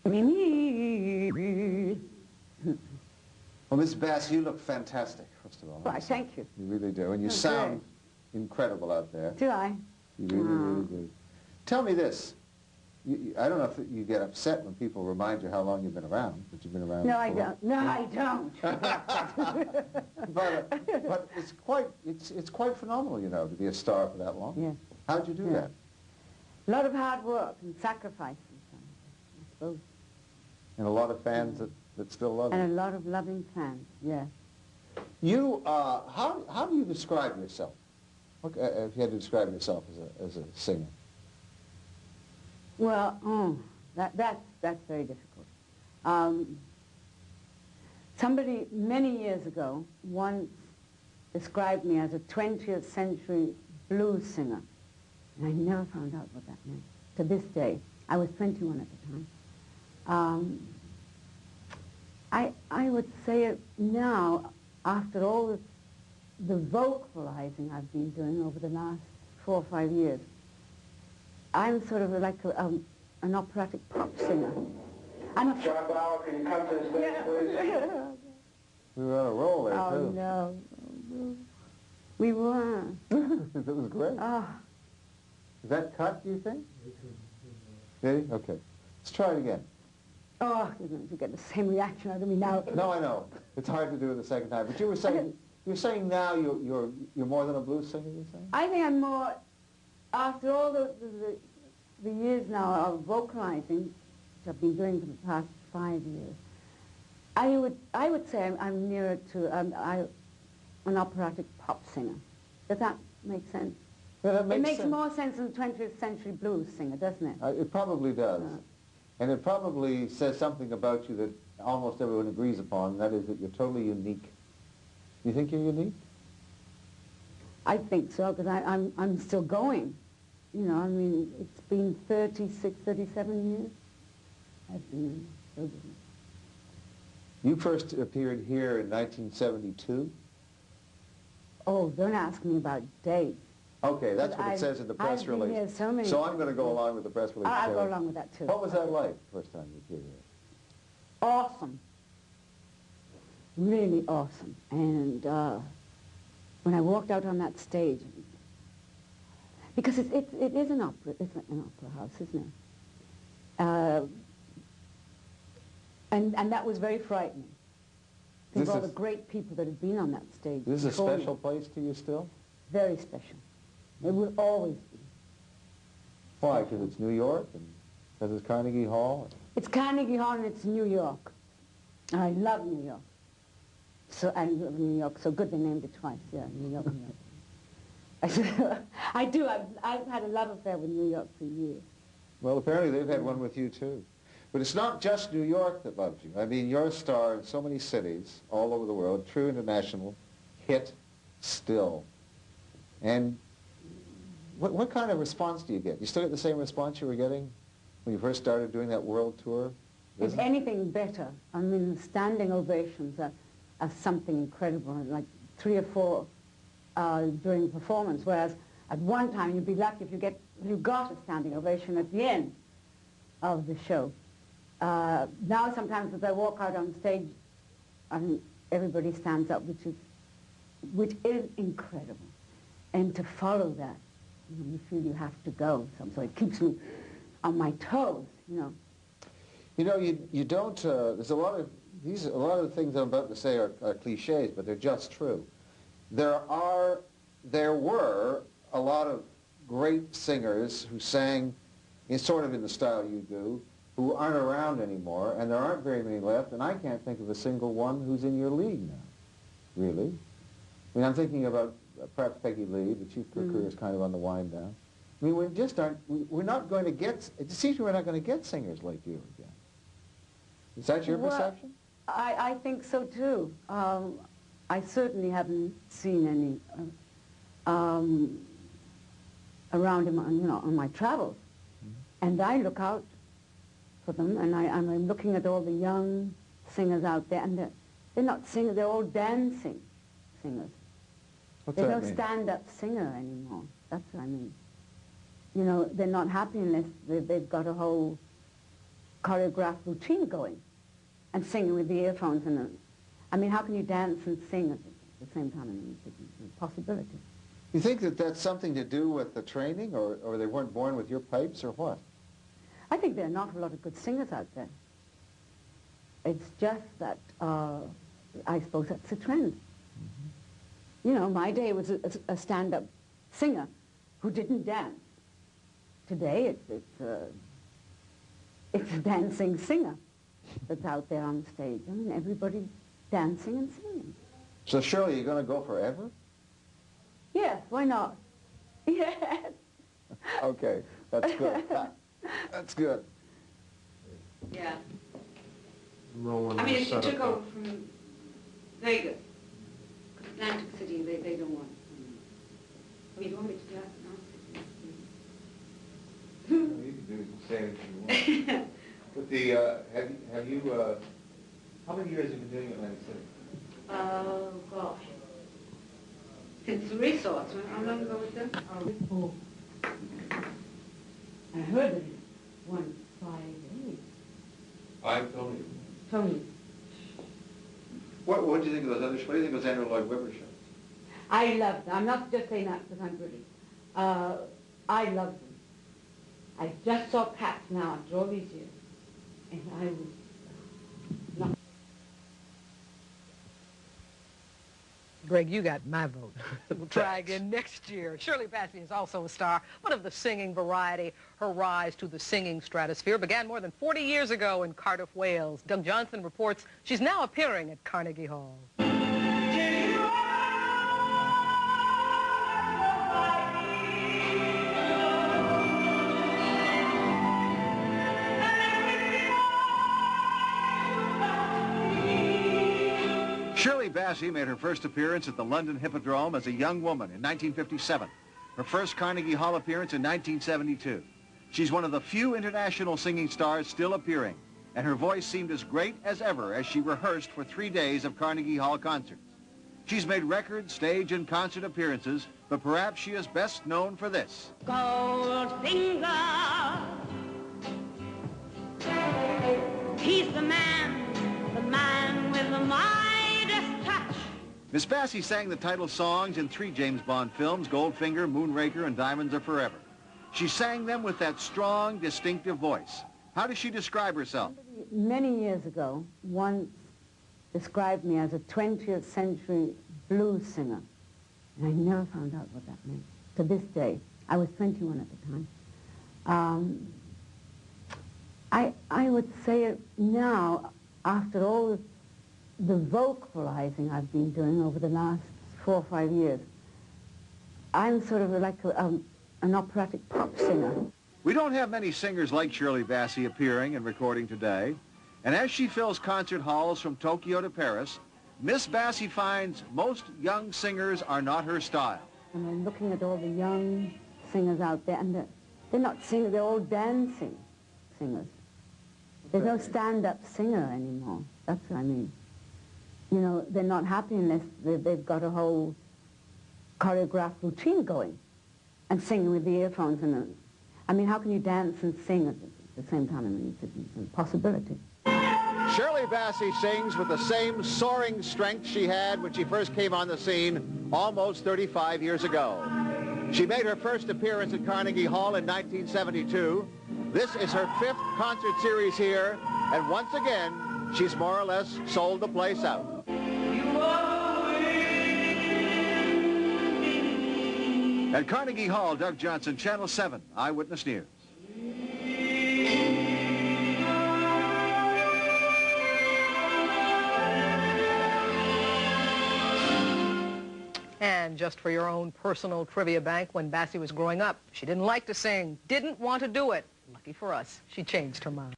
Me. Well, Miss Bass, you look fantastic, first of all. Why, thank you. You really do. And you sound incredible out there. Do I? You really, really do. Tell me this. I don't know if you get upset when people remind you how long you've been around, but you've been around No, I don't. No, I don't. but it's quite phenomenal, you know, to be a star for that long. Yes. How'd you do that? A lot of hard work and sacrifice, I suppose. And a lot of fans that still love you. And a lot of loving fans, yes. You, how do you describe yourself? If you had to describe yourself as a singer. Well, that's very difficult. Somebody many years ago once described me as a 20th century blues singer. And I never found out what that meant. To this day, I was 21 at the time. I would say it now, after all the vocalizing I've been doing over the last 4 or 5 years, I'm sort of like an operatic pop singer. I'm John Bauer, can you come to the stage, please? We were on a roll there, too. Oh, no. We were. That was great. Oh. Is that cut, do you think? Ready? Okay. Let's try it again. Oh, you're going to get the same reaction out of me now. No, I know. It's hard to do it the second time. But you were saying, now you're more than a blues singer, you're saying? I think I'm more, after all the years now of vocalizing, which I've been doing for the past 5 years, I would say I'm nearer to an operatic pop singer. Does that make sense? Yeah, that makes it makes sense. more sense than 20th century blues singer, doesn't it? It probably does. And it probably says something about you that almost everyone agrees upon, and that is that you're totally unique. Do you think you're unique? I think so, because I'm still going. You know, I mean, it's been 36, 37 years. I've been so good. You first appeared here in 1972? Oh, don't ask me about dates. Okay, that's what it says in the press release. Here so many so I'm going to go along with the press release. I'll go along with that, too. What was that like, first time you appeared here? Awesome. Really awesome. And when I walked out on that stage, because it is an opera, it's an opera house, isn't it? And that was very frightening. Think of all the great people that had been on that stage. This is a special place to you still? Very special. It will always be. Why? Because it's New York and because it's Carnegie Hall? It's Carnegie Hall and it's New York. I love New York. So I love New York. So good they named it twice. Yeah, New York, New York. I do. I've had a love affair with New York for years. Well, apparently they've had one with you too. But it's not just New York that loves you. I mean, you're a star in so many cities all over the world, true international, hit still. And what kind of response do you get? You still get the same response you were getting when you first started doing that world tour? If anything better. I mean, standing ovations are something incredible, like 3 or 4 during performance, whereas at one time you'd be lucky if you got a standing ovation at the end of the show. Now sometimes as I walk out on stage, I mean, everybody stands up, which is incredible. And to follow that, you know, you feel you have to go. So it keeps me on my toes, you know. You know, you don't, there's a lot of the things I'm about to say are cliches, but they're just true. There were a lot of great singers who sang sort of in the style you do, who aren't around anymore, and there aren't very many left, and I can't think of a single one who's in your league now, really. I mean, I'm thinking about perhaps Peggy Lee, but her career is kind of on the wind down. I mean, we're not going to get, it seems we're not going to get singers like you again. Is that your perception? I think so too. I certainly haven't seen any around him, you know, on my travels. And I look out for them, and I'm looking at all the young singers out there, and they're not singers, they're all dancing singers. What's There's that no mean? stand-up singer anymore. That's what I mean. You know, they're not happy unless they've got a whole choreographed routine going and singing with the earphones in. I mean, how can you dance and sing at the same time? I mean, it's a possibility. You think that that's something to do with the training, or they weren't born with your pipes, or what? I think there are not a lot of good singers out there. It's just that, I suppose that's the trend. Mm-hmm. You know, my day was a stand-up singer who didn't dance. Today, it's a dancing singer that's out there on stage. I mean, everybody's dancing and singing. So, Shirley, you're going to go forever? Yes, why not? Yes. Okay, that's good. That's good. Yeah. I mean, if you took over from Vegas, Atlantic City, they don't want. I mean, you want me to do that? No, you can do say anything you want. But the have you how many years have you been doing Atlantic City? Oh gosh. Since the resorts, how long ago was that? Oh, I heard it once, 5 days. 5 Tony. Tony. What do you think of those other shows? What do you think of those Andrew Lloyd Webber shows? I love them. I'm not just saying that because I'm British. I love them. I just saw Cats now after all these years, and I was not. Greg, you got my vote. We'll try again next year. Shirley Bassey is also a star, one of the singing variety. Her rise to the singing stratosphere began more than 40 years ago in Cardiff, Wales. Doug Johnson reports she's now appearing at Carnegie Hall. Shirley Bassey made her first appearance at the London Hippodrome as a young woman in 1957. Her first Carnegie Hall appearance in 1972. She's one of the few international singing stars still appearing, and her voice seemed as great as ever as she rehearsed for 3 days of Carnegie Hall concerts. She's made record, stage, and concert appearances, but perhaps she is best known for this. Goldfinger, he's the man with the Midas touch. Miss Bassey sang the title songs in 3 James Bond films, Goldfinger, Moonraker, and Diamonds Are Forever. She sang them with that strong, distinctive voice. How does she describe herself? Many years ago, once described me as a 20th century blues singer. And I never found out what that meant. To this day, I was 21 at the time. I would say it now, after all the vocalizing I've been doing over the last 4 or 5 years, I'm sort of like an operatic pop singer. We don't have many singers like Shirley Bassey appearing and recording today. And as she fills concert halls from Tokyo to Paris, Miss Bassey finds most young singers are not her style. And I'm looking at all the young singers out there, and they're not singers, they're all dancing singers. There's no stand-up singer anymore. That's what I mean. You know, they're not happy unless they've got a whole choreographed routine going and singing with the earphones in. I mean, how can you dance and sing at the same time? I mean, it's a possibility. Shirley Bassey sings with the same soaring strength she had when she first came on the scene almost 35 years ago. She made her first appearance at Carnegie Hall in 1972. This is her 5th concert series here, and once again, she's more or less sold the place out. At Carnegie Hall, Doug Johnson, Channel 7, Eyewitness News. And just for your own personal trivia bank, when Bassey was growing up, she didn't like to sing, didn't want to do it. Lucky for us, she changed her mind.